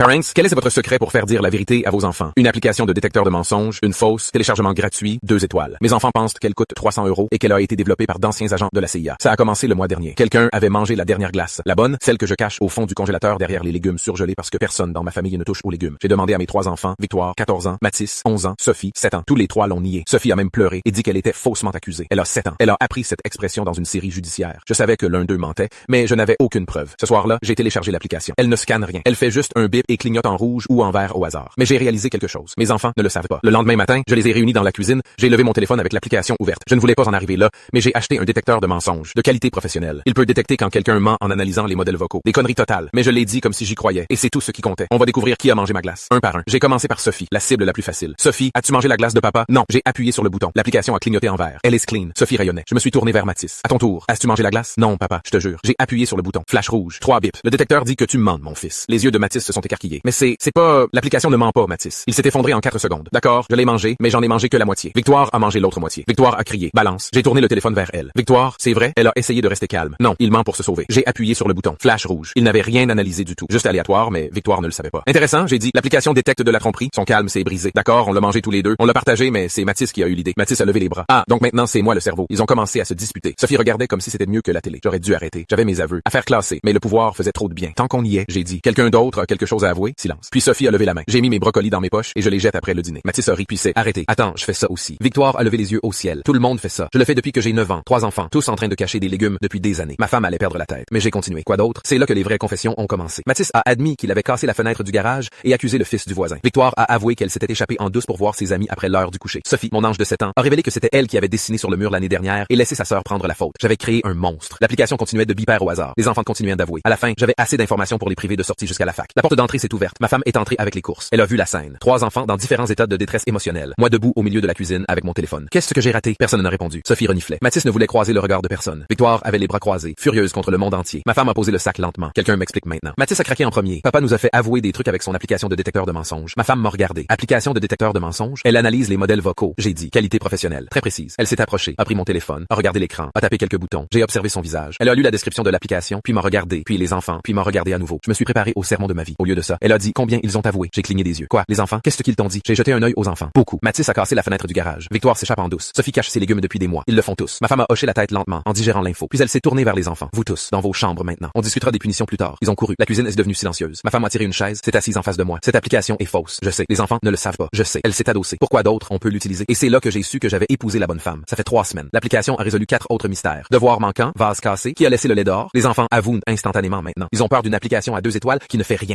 Parents, quel est votre secret pour faire dire la vérité à vos enfants? Une application de détecteur de mensonges, une fausse, téléchargement gratuit, 2 étoiles. Mes enfants pensent qu'elle coûte 300 € et qu'elle a été développée par d'anciens agents de la CIA. Ça a commencé le mois dernier. Quelqu'un avait mangé la dernière glace. La bonne, celle que je cache au fond du congélateur derrière les légumes surgelés parce que personne dans ma famille ne touche aux légumes. J'ai demandé à mes 3 enfants, Victoire, 14 ans, Mathis, 11 ans, Sophie, 7 ans. Tous les 3 l'ont nié. Sophie a même pleuré et dit qu'elle était faussement accusée. Elle a 7 ans. Elle a appris cette expression dans une série judiciaire. Je savais que l'un d'eux mentait, mais je n'avais aucune preuve. Ce soir-là, j'ai téléchargé l'application. Elle ne scanne rien. Elle fait juste un bip et clignote en rouge ou en vert au hasard. Mais j'ai réalisé quelque chose. Mes enfants ne le savent pas. Le lendemain matin, je les ai réunis dans la cuisine, j'ai levé mon téléphone avec l'application ouverte. Je ne voulais pas en arriver là, mais j'ai acheté un détecteur de mensonges, de qualité professionnelle. Il peut détecter quand quelqu'un ment en analysant les modèles vocaux. Des conneries totales, mais je l'ai dit comme si j'y croyais, et c'est tout ce qui comptait. On va découvrir qui a mangé ma glace, un par un. J'ai commencé par Sophie, la cible la plus facile. Sophie, as-tu mangé la glace de papa? Non. J'ai appuyé sur le bouton. L'application a clignoté en vert. Elle est clean. Sophie rayonnait. Je me suis tourné vers Mathis. À ton tour. As-tu mangé la glace? Non, papa, je te jure. J'ai appuyé sur le bouton. Flash rouge. 3 bips. Le détecteur dit que tu mens, mon fils. Les yeux de Mathis se sont écarquillés. Mais c'est pas... L'application ne ment pas, Mathis. Il s'est effondré en 4 secondes. D'accord, je l'ai mangé, mais j'en ai mangé que la moitié. Victoire a mangé l'autre moitié. Victoire a crié. Balance. J'ai tourné le téléphone vers elle. Victoire, c'est vrai? Elle a essayé de rester calme. Non, il ment pour se sauver. J'ai appuyé sur le bouton. Flash rouge. Il n'avait rien analysé du tout. Juste aléatoire, mais Victoire ne le savait pas. Intéressant, j'ai dit. L'application détecte de la tromperie. Son calme s'est brisé. D'accord, on l'a mangé tous les deux. On l'a partagé, mais c'est Mathis qui a eu l'idée. Mathis a levé les bras. Ah, donc maintenant c'est moi le cerveau. Ils ont commencé à se disputer. Sophie regardait comme si c'était mieux que la télé. J'aurais dû arrêter. J'avais mes aveux. Affaire classée. Mais le pouvoir faisait trop de bien. Tant qu'on y est, j'ai dit. Quelqu'un d'autre a quelque chose à avouer? Silence. Puis Sophie a levé la main. J'ai mis mes brocolis dans mes poches et je les jette après le dîner. Mathis a ri puis c'est arrêté. Attends, je fais ça aussi. Victoire a levé les yeux au ciel. Tout le monde fait ça. Je le fais depuis que j'ai 9 ans. 3 enfants, tous en train de cacher des légumes depuis des années. Ma femme allait perdre la tête. Mais j'ai continué. Quoi d'autre? C'est là que les vraies confessions ont commencé. Mathis a admis qu'il avait cassé la fenêtre du garage et accusé le fils du voisin. Victoire a avoué qu'elle s'était échappée en douce pour voir ses amis après l'heure du coucher. Sophie, mon ange de 7 ans, a révélé que c'était elle qui avait dessiné sur le mur l'année dernière et laissé sa sœur prendre la faute. J'avais créé un monstre. L'application continuait de biper au hasard. Les enfants continuaient d'avouer. À la fin, j'avais assez d'informations pour les priver de sortie jusqu'à la fac. La porte d'entrée s'est ouverte. Ma femme est entrée avec les courses. Elle a vu la scène. 3 enfants dans différents états de détresse émotionnelle. Moi debout au milieu de la cuisine avec mon téléphone. Qu'est-ce que j'ai raté? Personne n'a répondu. Sophie reniflait. Mathis ne voulait croiser le regard de personne. Victoire avait les bras croisés, furieuse contre le monde entier. Ma femme a posé le sac lentement. Quelqu'un m'explique maintenant. Mathis a craqué en premier. Papa nous a fait avouer des trucs avec son application de détecteur de mensonges. Ma femme m'a regardé. Application de détecteur de mensonges. Elle analyse les modèles vocaux. J'ai dit qualité professionnelle, très précise. Elle s'est approchée, a pris mon téléphone, a regardé l'écran, a tapé quelques boutons. J'ai observé son visage. Elle a lu la description de l'application, puis m'a regardé, puis les enfants, puis m'a regardé à nouveau. Je me suis préparé au sermon de ma vie. Au lieu de ça, elle a dit combien ils ont avoué. J'ai cligné des yeux. Quoi, les enfants? Qu'est-ce qu'ils t'ont dit? J'ai jeté un œil aux enfants. Beaucoup. Mathis a cassé la fenêtre du garage. Victoire s'échappe en douce. Sophie cache ses légumes depuis des mois. Ils le font tous. Ma femme a hoché la tête lentement en digérant l'info. Puis elle s'est tournée vers les enfants. Vous tous, dans vos chambres maintenant. On discutera des punitions plus tard. Ils ont couru. La cuisine est devenue silencieuse. Ma femme a tiré une chaise, s'est assise en face de moi. Cette application est fausse. Je sais. Les enfants ne le savent pas. Je sais. Elle s'est adossée. Pourquoi d'autres on peut l'utiliser? Et c'est là que j'ai su que j'avais épousé la bonne femme. Ça fait 3 semaines. L'application a résolu 4 autres mystères. Devoir manquant, vase cassé, qui a laissé le lait dehors. Les enfants avouent instantanément maintenant. Ils ont peur d'une application à 2 étoiles qui ne fait rien.